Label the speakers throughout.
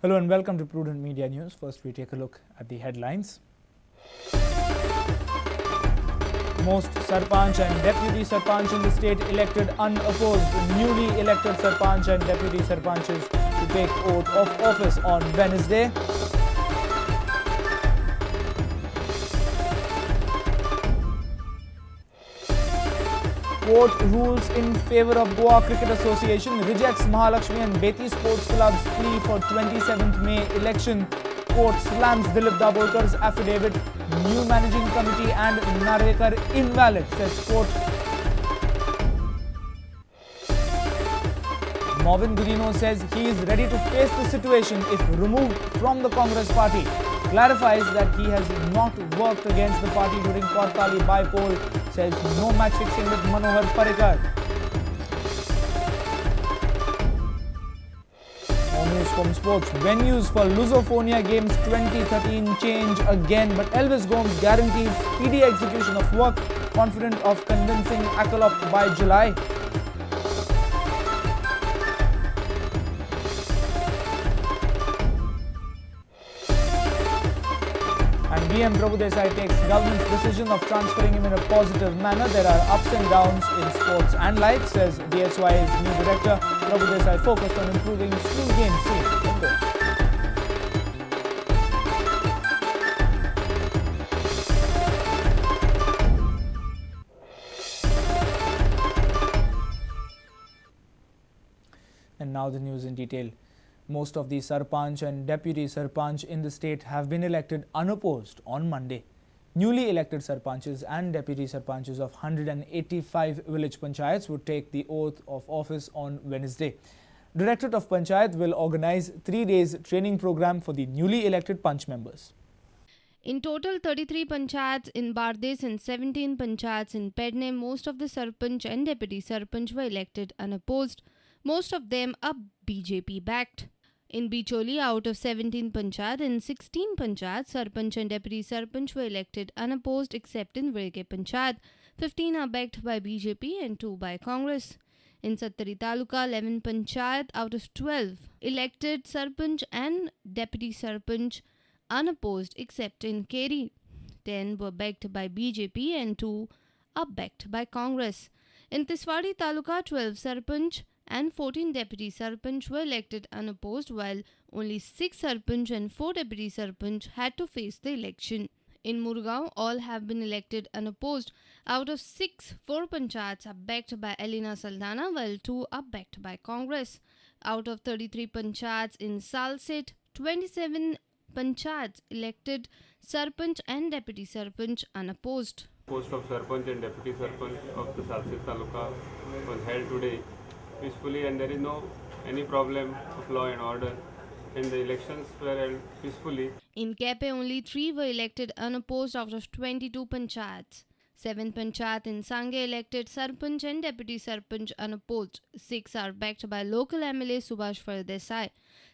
Speaker 1: Hello and welcome to Prudent Media News. First, we take a look at the headlines. Most Sarpanch and Deputy Sarpanch in the state elected unopposed. Newly elected Sarpanch and Deputy Sarpanches to take oath of office on Wednesday. Court rules in favour of Goa Cricket Association, rejects Mahalakshmi and Beti Sports Club's plea for 27th May election. Court slams Dilip Dabolkar's affidavit. New managing committee and Narvekar invalid, says court. Movin Gurino says he is ready to face the situation if removed from the Congress party. Clarifies that he has not worked against the party during Kortali by-poll. Says no match fixing with Manohar Parrikar. More news from sports. Venues for Lusophonia Games 2013 change again, but Elvis Gomes guarantees speedy execution of work, confident of convincing Akalop by July. And BM Prabhudesai takes government's decision of transferring him in a positive manner. There are ups and downs in sports and life, says DSY's new director. Prabhudesai focused on improving school game scene in Goa. And now the news in detail. Most of the Sarpanch and Deputy Sarpanch in the state have been elected unopposed on Monday. Newly elected Sarpanches and Deputy Sarpanches of 185 village panchayats would take the oath of office on Wednesday. Directorate of Panchayat will organize 3 days training program for the newly elected Panch members.
Speaker 2: In total, 33 panchayats in Bardes and 17 panchayats in Pedne, most of the Sarpanch and Deputy Sarpanch were elected unopposed. Most of them are BJP-backed. In Bicholi, out of 17 panchayat and 16 panchayat, Sarpanch and Deputy Sarpanch were elected unopposed except in Virge Panchayat. 15 are backed by BJP and 2 by Congress. In Sattari Taluka, 11 panchayat out of 12 elected Sarpanch and Deputy Sarpanch unopposed except in Keri. 10 were backed by BJP and 2 are backed by Congress. In Tiswadi Taluka, 12 Sarpanch and 14 Deputy Sarpanch were elected unopposed, while only 6 Sarpanch and 4 Deputy Sarpanch had to face the election. In Murgaon, all have been elected unopposed. Out of 6, 4 panchayats are backed by Elena Saldana, while 2 are backed by Congress. Out of 33 panchayats in Salset, 27 panchayats elected Sarpanch and Deputy Sarpanch unopposed.
Speaker 3: Post of Sarpanch and Deputy Sarpanch of the Salset Taluka was held today peacefully, and there is no any problem of law and order, and the elections were held peacefully.
Speaker 2: In Kepe, only 3 were elected unopposed out of 22 panchayats. 7 panchayat in Sangay elected Sarpanch and Deputy Sarpanch unopposed. 6 are backed by local MLA Subhash Fardesai.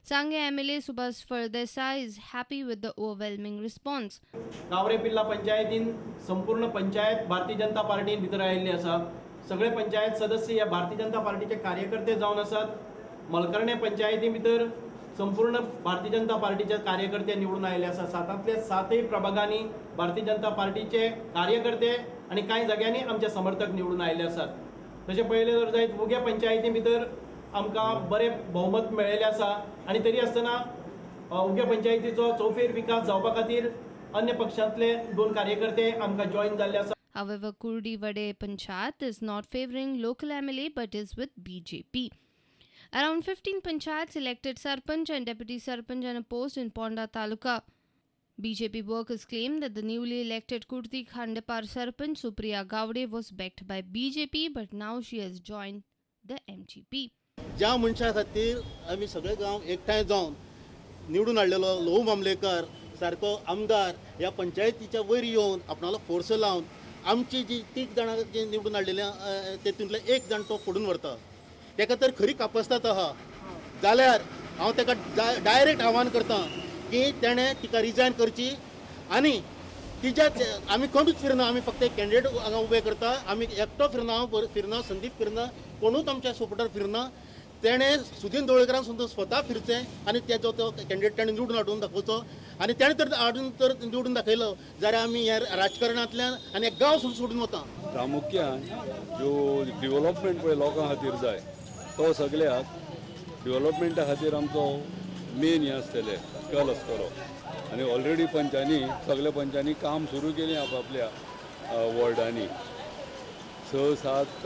Speaker 2: Sangay MLA Subhash Fardesai is happy with the overwhelming response.
Speaker 4: गावरेपिल्ला पंचायतीन संपूर्ण पंचायत भारतीय जनता पार्टीन भितर आयिल्ली आसा. सगळे पंचायत सदस्य या भारतीय जनता पार्टीचे कार्यकर्ते जावन आसात. मलकर्णे पंचायती भितर संपूर्ण भारतीय जनता पार्टीचे कार्यकर्ते निवडून आयिल्ले आसा. 7तले 7 प्रभागांनी भारतीय जनता पार्टीचे कार्यकर्ते आणि काही जाग्यांनी आमचे समर्थक निवडून आयिल्ले आसात. तशें पळयलें जर जायत उग्या पंचायती भितर आमकां बरें बहुमत मेळिल्लें आसा, आणि तरी आसतना उग्या पंचायतीचो चौफेर विकास जावपा खातीर अन्य पक्षांतले 2 कार्यकर्ते आमकां जॉइन जाल्ले आसा.
Speaker 2: However, Kurdi Vade Panchayat is not favouring local MLA but is with BJP. Around 15 panchayats elected Sarpanch and Deputy Sarpanch unopposed in Ponda Taluka. BJP workers claim that the newly elected Kurti Khandapar Sarpanch Supriya Gowde was backed by BJP, but now she has joined the MGP.
Speaker 5: ज्या मनशा खातीर आमी सगळे गांव एकठांय जावन निवडून हाडलेलो लोहू मामलेकर सारको आमदार ह्या पंचायतीच्या वयर येवन आपणालो फोर्स लावन आमची जी 3 जाणां जे निवडून हाडलेल्या तेतूंतले 1 जाण तो फोडून व्हरता, तेका तर खरी कापस्ताद आहा. जाल्यार हांव तेका डायरेक्ट आव्हान करता की तेणें तिका रिजायन करची, आनी तिच्याच आमी कोणूच फिरना, आमी फक्त एक कॅन्डिडेट हांगा उबे करता, आमी एकटो फिरना, संदीप फिरना, कोणूच आमच्या सपोर्टार फिरना. तेणें सुदीन ढवळीकरांक सुद्दां स्वता फिरचें आनी तेजो तो कॅन्डिडेट ताणें निवडून हाडून दाखोवचो आनी ताणें तर हाडून तर निवडून दाखयलो जाल्यार आमी ह्या राजकारणांतल्यान आनी एक गांव सोडून वता.
Speaker 6: प्रामुख्यान जो डेव्हलपमेंट पळय लोकां खातीर जाय तो सगळ्याक डेव्हलपमेंटा खातीर आमचो मेन हें आसतलें कल आसतलो आनी ऑलरेडी पंचांनी सगळ्या पंचांनी काम सुरू केलें आपआपल्या वॉर्डांनी 6-7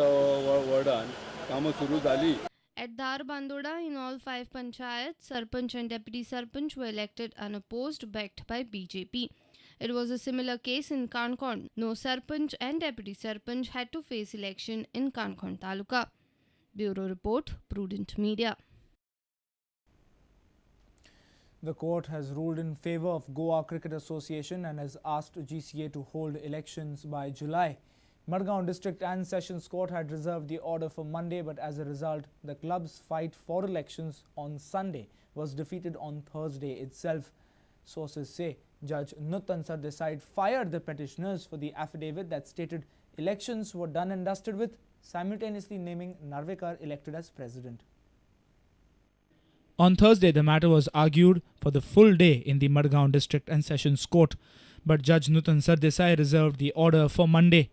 Speaker 6: वॉर्डान कामां सुरू जाली.
Speaker 2: At Dar Bandoda, in all 5 panchayats, Sarpanch and Deputy Sarpanch were elected unopposed, backed by BJP. It was a similar case in Kankhon. No Sarpanch and Deputy Sarpanch had to face election in Kankhon Taluka. Bureau Report, Prudent Media.
Speaker 1: The court has ruled in favour of Goa Cricket Association and has asked GCA to hold elections by July. Madgaon District and Sessions Court had reserved the order for Monday, but as a result, the club's fight for elections on Sunday was defeated on Thursday itself. Sources say Judge Nutan Sardesai fired the petitioners for the affidavit that stated elections were done and dusted with, simultaneously naming Narvekar elected as president. On Thursday, the matter was argued for the full day in the Madgaon District and Sessions Court, but Judge Nutan Sardesai reserved the order for Monday.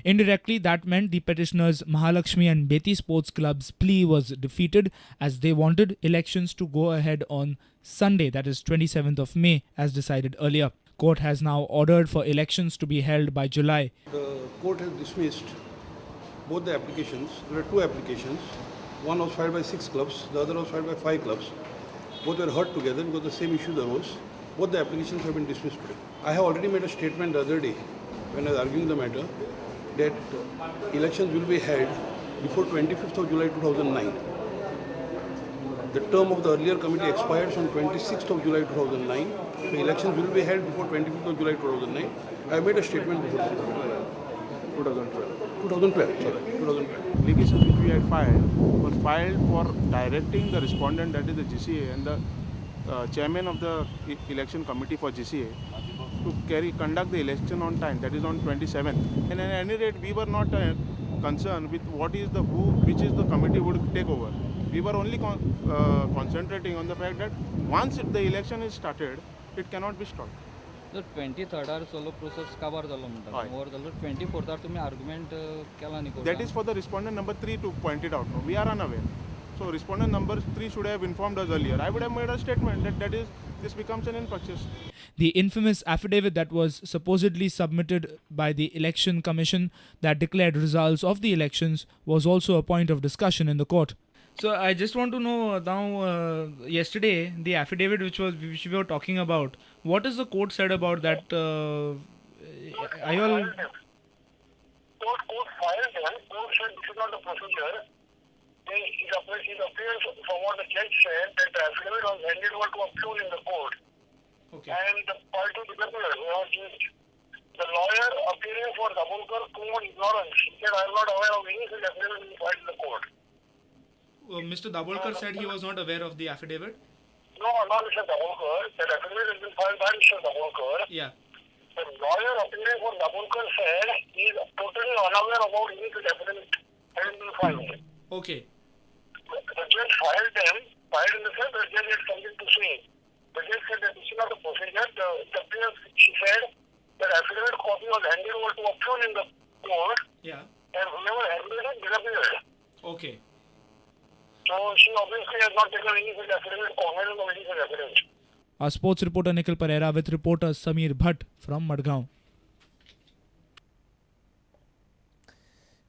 Speaker 1: Indirectly, that meant the petitioners' Mahalakshmi and Beti Sports Club's plea was defeated as they wanted elections to go ahead on Sunday, that is 27th of May, as decided earlier. Court has now ordered for elections to be held by July.
Speaker 7: The court has dismissed both the applications. There are 2 applications. One was filed by 6 clubs, the other was filed by 5 clubs. Both were heard together because the same issues arose. Both the applications have been dismissed today. I have already made a statement the other day when I was arguing the matter that elections will be held before 25th of July 2009. The term of the earlier committee expires on 26th of July 2009. So elections will be held before 25th of July 2009. I have made a statement before 2012.
Speaker 8: Applications which we had filed were filed for directing the respondent, that is the GCA, and the chairman of the election committee for GCA to conduct the election on time, that is on 27th. And at any rate, we were not concerned with which is the committee would take over. We were only concentrating on the fact that once the election is started, it cannot be stopped.
Speaker 9: जर 23rd चलो process काबार जालो म्हणटा over जालो 24th तुम्ही argument केला न्ही.
Speaker 8: That is for the respondent number 3 to point it out. No, we are unaware. So respondent number 3 should have informed us earlier. I would have made a statement that this becomes an in-purchase.
Speaker 1: The infamous affidavit that was supposedly submitted by the Election Commission that declared results of the elections was also a point of discussion in the court. So I just want to know now, yesterday, the affidavit which we were talking about, what is the court said about that? Are you all...
Speaker 10: Court filed them. Court said this is not the procedure. It appears from what the judge said that the affidavit was handed over to a peon in the court.
Speaker 1: Okay.
Speaker 10: And the party disappeared. The lawyer appearing for Dabholkar claimed ignorance. He said, I am not aware of any such affidavit being filed in the court.
Speaker 1: Mr. Dabholkar said he was not aware of the affidavit?
Speaker 10: No, not Mr. Dabholkar. That affidavit has been filed by Mr. Dabholkar.
Speaker 1: Yeah.
Speaker 10: The lawyer appearing for Dabholkar said he is totally unaware about any such affidavit having been filed.
Speaker 1: Okay.
Speaker 10: The judge filed them, filed in the sense that the judge had something to say. The judge said that this is not the procedure. She said that affidavit copy was handed over to a peon in the court.
Speaker 1: Yeah.
Speaker 10: And whoever handled it disappeared.
Speaker 1: Okay.
Speaker 10: So she obviously has not taken any such affidavit, comment on any such affidavit.
Speaker 1: Our sports reporter Nikhil Pereira with reporter Samir Bhatt from Madgaon.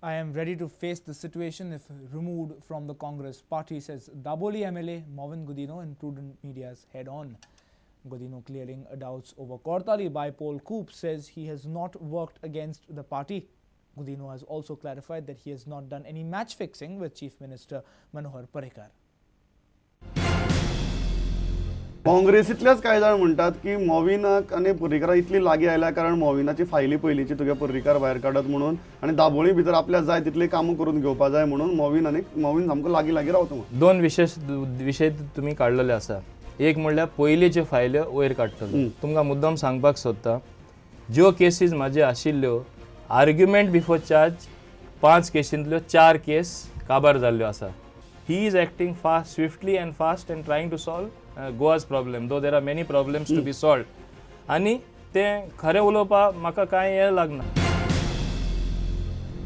Speaker 1: I am ready to face the situation if removed from the Congress party, says Daboli MLA Movin Gudino in Prudent Media's Head On. Gudino, clearing doubts over Kortali by-poll coup, says he has not worked against the party. Gudino has also clarified that he has not done any match fixing with Chief Minister Manohar Parrikar.
Speaker 11: काँग्रेसींतलेच कांय जाण म्हणटात की मोविनाक आनी पर्रीकारा इतली लागीं आयल्या कारण मोविनाची फायली पयलींची तुगे पर्रीकार भायर काडत म्हणून आनी दाबोळी भितर आपल्या जाय तितली कामां करून घेवपा जाय म्हणून मोविन सामको लागीं रावता म्हणून.
Speaker 12: दोन विशय तुम्ही काडलेले आसा. एक म्हणल्यार पयलींच्यो फायल्यो वयर काडटलो. तुमकां मुद्दम सांगपाक सोदता, ज्यो केसीस म्हाजे आशिल्ल्यो आर्ग्युमेंट बिफोर चार्ज 5 केसींतल्यो 4 केस काबार जाल्ल्यो आसा. he is acting fast, swiftly and fast and trying to solve Goa's problem, though there are many problems to be solved. आणि ते खरें उलोवपाक म्हाका कांय हें लागना.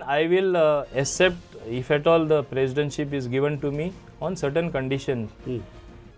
Speaker 12: I will accept if at all the presidency is given to me on certain conditions.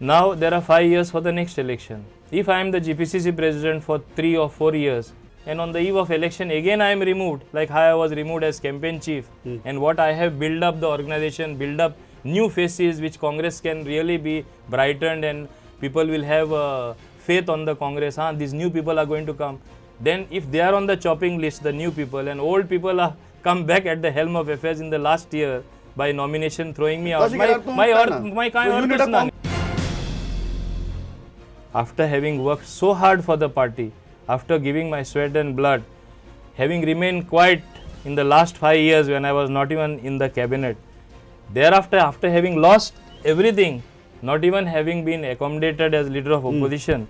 Speaker 12: Now there are 5 years for the next election. If I am the GPCC president for 3 or 4 years and on the eve of election again I am removed, like how I was removed as campaign chief, and what I have built up the organization, build up new faces which Congress can really be brightened and people will have faith on the Congress. These new people are going to come. Then if they are on the chopping list, the new people, and old people are come back at the helm of affairs in the last year by nomination throwing me out, my kind of after having worked so hard for the party, after giving my sweat and blood, having remained quiet in the last 5 years when I was not even in the cabinet, thereafter after having lost everything, not even having been accommodated as leader of opposition,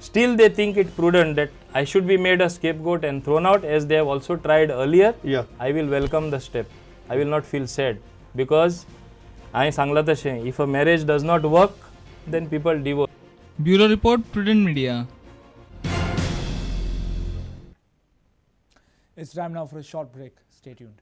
Speaker 12: still they think it prudent that I should be made a scapegoat and thrown out as they have also tried earlier. I will welcome the step. I will not feel sad because I sangla tashe, if a marriage does not work, then people divorce.
Speaker 13: Bureau Report, Prudent Media.
Speaker 1: It's time now for a short break. Stay tuned.